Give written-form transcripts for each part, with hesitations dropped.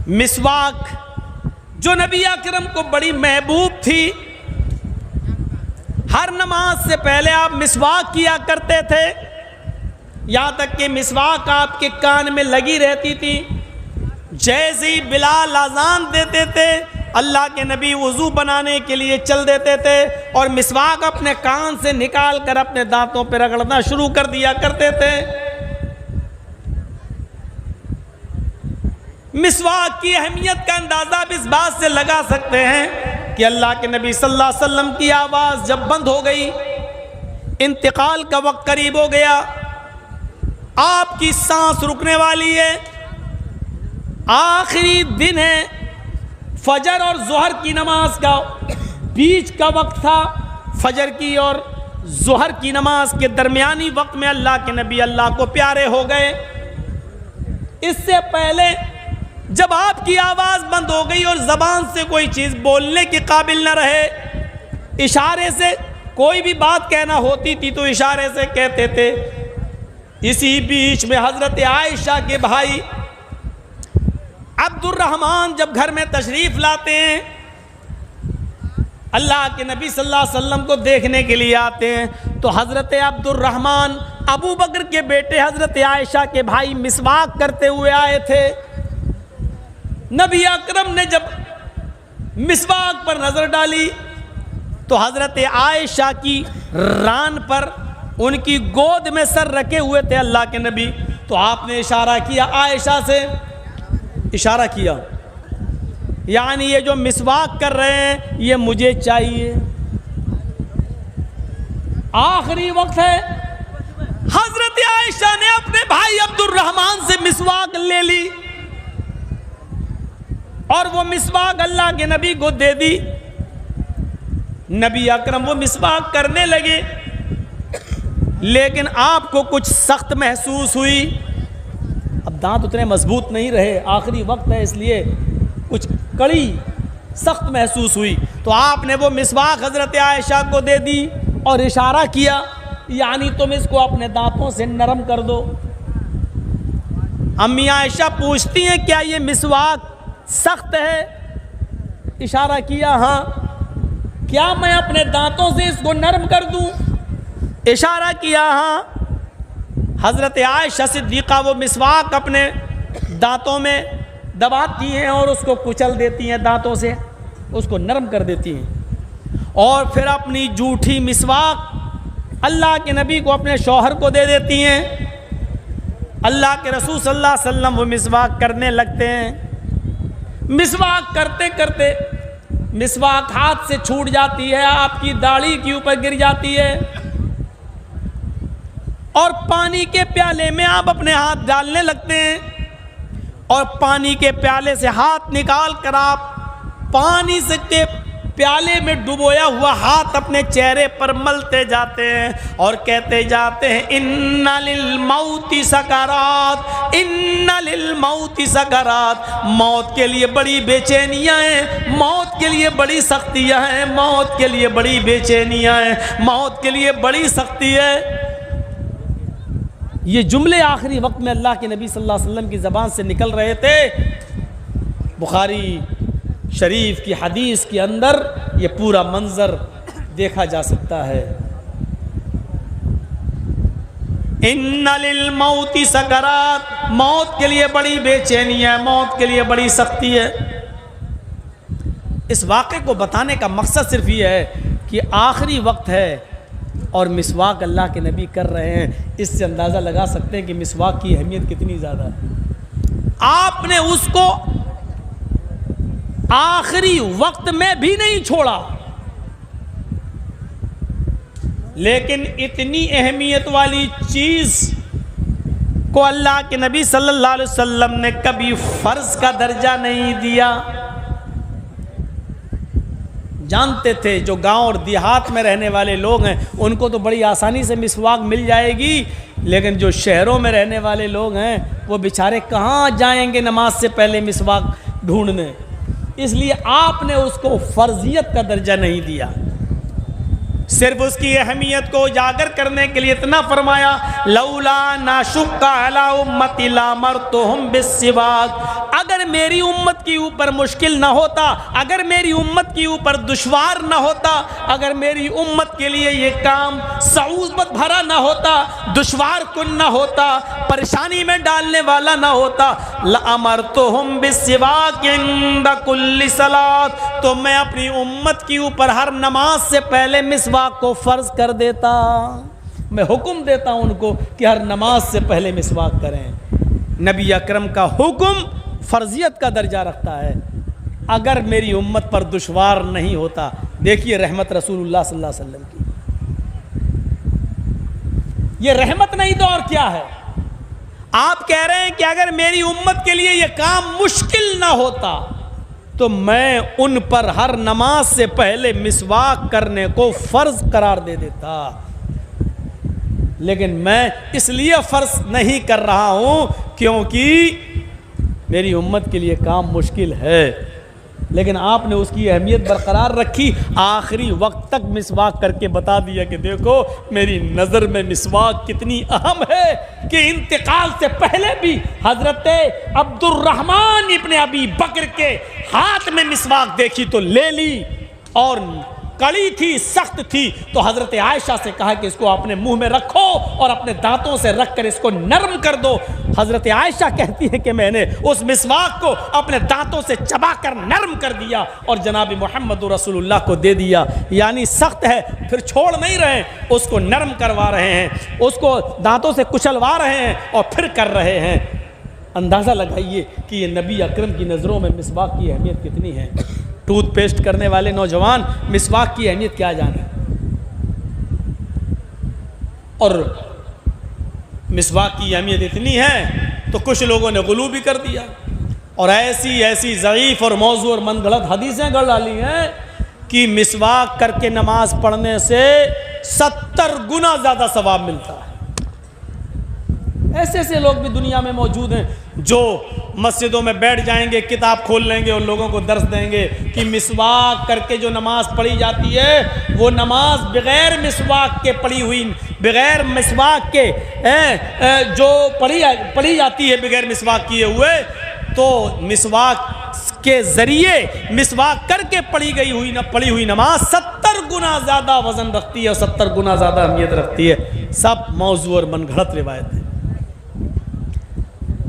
مسواک جو نبی اکرم کو بڑی محبوب تھی، ہر نماز سے پہلے آپ مسواک کیا کرتے تھے، یہاں تک کہ مسواک آپ کے کان میں لگی رہتی تھی۔ جیسے ہی بلال اذان دیتے تھے اللہ کے نبی وضو بنانے کے لیے چل دیتے تھے اور مسواک اپنے کان سے نکال کر اپنے دانتوں پہ رگڑنا شروع کر دیا کرتے تھے۔ مسواک کی اہمیت کا اندازہ آپ اس بات سے لگا سکتے ہیں کہ اللہ کے نبی صلی اللہ علیہ وسلم کی آواز جب بند ہو گئی، انتقال کا وقت قریب ہو گیا، آپ کی سانس رکنے والی ہے، آخری دن ہے، فجر اور ظہر کی نماز کا بیچ کا وقت تھا، فجر کی اور ظہر کی نماز کے درمیانی وقت میں اللہ کے نبی اللہ کو پیارے ہو گئے۔ اس سے پہلے جب آپ کی آواز بند ہو گئی اور زبان سے کوئی چیز بولنے کے قابل نہ رہے، اشارے سے کوئی بھی بات کہنا ہوتی تھی تو اشارے سے کہتے تھے۔ اسی بیچ میں حضرت عائشہ کے بھائی عبد الرحمن جب گھر میں تشریف لاتے ہیں، اللہ کے نبی صلی اللہ علیہ وسلم کو دیکھنے کے لیے آتے ہیں، تو حضرت عبد الرحمن ابو بکر کے بیٹے حضرت عائشہ کے بھائی مسواک کرتے ہوئے آئے تھے۔ نبی اکرم نے جب مسواک پر نظر ڈالی تو حضرت عائشہ کی ران پر ان کی گود میں سر رکھے ہوئے تھے اللہ کے نبی، تو آپ نے اشارہ کیا، عائشہ سے اشارہ کیا، یعنی یہ جو مسواک کر رہے ہیں یہ مجھے چاہیے، آخری وقت ہے۔ حضرت عائشہ نے اپنے بھائی عبد الرحمن سے مسواک لے لی اور وہ مسواک اللہ کے نبی کو دے دی۔ نبی اکرم وہ مسواک کرنے لگے، لیکن آپ کو کچھ سخت محسوس ہوئی، اب دانت اتنے مضبوط نہیں رہے، آخری وقت ہے اس لیے کچھ کڑی سخت محسوس ہوئی، تو آپ نے وہ مسواک حضرت عائشہ کو دے دی اور اشارہ کیا، یعنی تم اس کو اپنے دانتوں سے نرم کر دو۔ امی عائشہ پوچھتی ہیں کیا یہ مسواک سخت ہے؟ اشارہ کیا ہاں، کیا میں اپنے دانتوں سے اس کو نرم کر دوں؟ اشارہ کیا ہاں۔ حضرت عائشہ صدیقہ وہ مسواک اپنے دانتوں میں دباتی ہیں اور اس کو کچل دیتی ہیں، دانتوں سے اس کو نرم کر دیتی ہیں، اور پھر اپنی جھوٹی مسواک اللہ کے نبی کو اپنے شوہر کو دے دیتی ہیں۔ اللہ کے رسول صلی اللہ علیہ وسلم وہ مسواک کرنے لگتے ہیں، مسواک کرتے کرتے مسواک ہاتھ سے چھوٹ جاتی ہے، آپ کی داڑھی کے اوپر گر جاتی ہے، اور پانی کے پیالے میں آپ اپنے ہاتھ ڈالنے لگتے ہیں، اور پانی کے پیالے سے ہاتھ نکال کر آپ پانی سے کے پیالے میں ڈبویا ہوا ہاتھ اپنے چہرے پر ملتے جاتے ہیں اور کہتے جاتے ہیں ان للموت سکرات، ان للموت سکرات، موت کے لیے بڑی بے چینیاں ہیں، موت کے لیے بڑی سختیاں ہیں، موت کے لیے بڑی بے چینیاں ہیں، موت کے لیے بڑی سختی ہے۔ یہ جملے آخری وقت میں اللہ کے نبی صلی اللہ علیہ وسلم کی زبان سے نکل رہے تھے۔ بخاری شریف کی حدیث کے اندر یہ پورا منظر دیکھا جا سکتا ہے۔ ان للموت سکرات، موت کے لیے بڑی بے چینی ہے، موت کے لیے بڑی سختی ہے۔ اس واقعے کو بتانے کا مقصد صرف یہ ہے کہ آخری وقت ہے اور مسواک اللہ کے نبی کر رہے ہیں، اس سے اندازہ لگا سکتے ہیں کہ مسواک کی اہمیت کتنی زیادہ ہے۔ آپ نے اس کو آخری وقت میں بھی نہیں چھوڑا، لیکن اتنی اہمیت والی چیز کو اللہ کے نبی صلی اللہ علیہ وسلم نے کبھی فرض کا درجہ نہیں دیا۔ جانتے تھے جو گاؤں اور دیہات میں رہنے والے لوگ ہیں ان کو تو بڑی آسانی سے مسواک مل جائے گی، لیکن جو شہروں میں رہنے والے لوگ ہیں وہ بیچارے کہاں جائیں گے نماز سے پہلے مسواک ڈھونڈنے، اس لیے آپ نے اس کو فرضیت کا درجہ نہیں دیا، صرف اس کی اہمیت کو اجاگر کرنے کے لیے اتنا فرمایا لولا ناشق علی امتی لامرتہم بالسواک، اگر میری امت کے اوپر مشکل نہ ہوتا، اگر میری امت کے اوپر دشوار نہ ہوتا، اگر میری امت کے لیے یہ کام صعوبت بھرا نہ ہوتا، دشوار کن نہ ہوتا، پریشانی میں ڈالنے والا نہ ہوتا، لَأَمَرْتُهُمْ بِالسِّوَاكِ عِنْدَ كُلِّ صَلَاةٍ، تو میں اپنی امت کے اوپر ہر نماز سے پہلے مسواک کو فرض کر دیتا، میں حکم دیتا ہوں ان کو کہ ہر نماز سے پہلے مسواک کریں۔ نبی اکرم کا حکم فرضیت کا درجہ رکھتا ہے اگر میری امت پر دشوار نہیں ہوتا۔ دیکھیے رحمت رسول اللہ صلی اللہ علیہ وسلم کی، یہ رحمت نہیں تو اور کیا ہے؟ آپ کہہ رہے ہیں کہ اگر میری امت کے لیے یہ کام مشکل نہ ہوتا تو میں ان پر ہر نماز سے پہلے مسواک کرنے کو فرض قرار دے دیتا، لیکن میں اس لیے فرض نہیں کر رہا ہوں کیونکہ میری امت کے لیے کام مشکل ہے، لیکن آپ نے اس کی اہمیت برقرار رکھی، آخری وقت تک مسواک کر کے بتا دیا کہ دیکھو میری نظر میں مسواک کتنی اہم ہے کہ انتقال سے پہلے بھی حضرت عبد الرحمن ابن ابی بکر کے ہاتھ میں مسواک دیکھی تو لے لی، اور کڑی تھی، سخت تھی، تو حضرت عائشہ سے کہا کہ اس کو اپنے منہ میں رکھو اور اپنے دانتوں سے رکھ کر اس کو نرم کر دو۔ حضرت عائشہ کہتی ہے کہ میں نے اس مسواک کو اپنے دانتوں سے چبا کر نرم کر دیا اور جناب محمد رسول اللہ کو دے دیا، یعنی سخت ہے پھر چھوڑ نہیں رہے، اس کو نرم کروا رہے ہیں، اس کو دانتوں سے کچلوا رہے ہیں اور پھر کر رہے ہیں۔ اندازہ لگائیے کہ یہ نبی اکرم کی نظروں میں مسواک کی اہمیت کتنی ہے۔ ٹوتھ پیسٹ کرنے والے نوجوان مسواک کی اہمیت کیا جانے، اور مسواک کی اہمیت اتنی ہے تو کچھ لوگوں نے غلو بھی کر دیا اور ایسی ضعیف اور موضوع اور من گھڑت حدیثیں گڑھ ڈالی ہیں کہ مسواک کر کے نماز پڑھنے سے 70 گنا زیادہ ثواب ملتا ہے۔ ایسے لوگ بھی دنیا میں موجود ہیں جو مسجدوں میں بیٹھ جائیں گے، کتاب کھول لیں گے اور لوگوں کو درس دیں گے کہ مسواک کر کے جو نماز پڑھی جاتی ہے وہ نماز بغیر مسواک کے پڑھی ہوئی، بغیر مسواک کے جو پڑھی جاتی ہے بغیر مسواک کیے ہوئے، تو مسواک کے ذریعے مسواک کر کے پڑھی ہوئی نماز 70 گنا زیادہ وزن رکھتی ہے اور 70 گنا زیادہ اہمیت رکھتی ہے۔ سب موضوع اور من گھڑت روایت ہے۔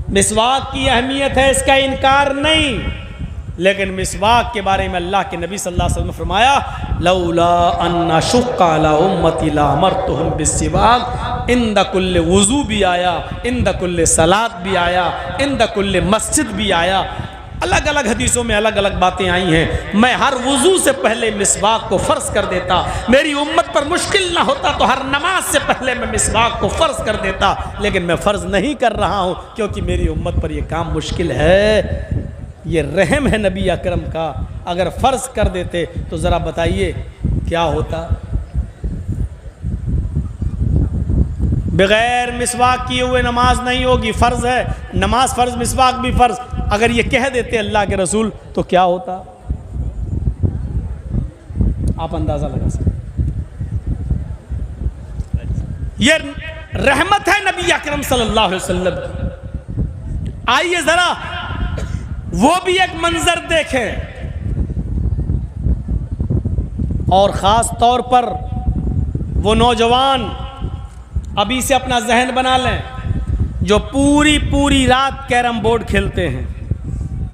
مسواک کی اہمیت ہے، اس کا انکار نہیں، لیکن مسواک کے بارے میں اللہ کے نبی صلی اللہ علیہ وسلم نے فرمایا لولا ان اشق علی امتی لامرتهم بالسواک، عند کل وضو بھی آیا، عند کل صلاۃ بھی آیا، عند کل مسجد بھی آیا، الگ الگ حدیثوں میں الگ الگ باتیں آئی ہیں۔ میں ہر وضو سے پہلے مسواک کو فرض کر دیتا، میری امت پر مشکل نہ ہوتا تو ہر نماز سے پہلے میں مسواک کو فرض کر دیتا، لیکن میں فرض نہیں کر رہا ہوں کیونکہ میری امت پر یہ کام مشکل ہے۔ یہ رحم ہے نبی اکرم کا، اگر فرض کر دیتے تو ذرا بتائیے کیا ہوتا۔ بغیر مسواک کیے ہوئے نماز نہیں ہوگی، فرض ہے نماز، فرض مسواک بھی فرض، اگر یہ کہہ دیتے اللہ کے رسول تو کیا ہوتا؟ آپ اندازہ لگا سکتے۔ یہ رحمت ہے نبی اکرم صلی اللہ علیہ وسلم کی۔ آئیے ذرا وہ بھی ایک منظر دیکھیں، اور خاص طور پر وہ نوجوان ابھی سے اپنا ذہن بنا لیں جو پوری رات کیرم بورڈ کھیلتے ہیں،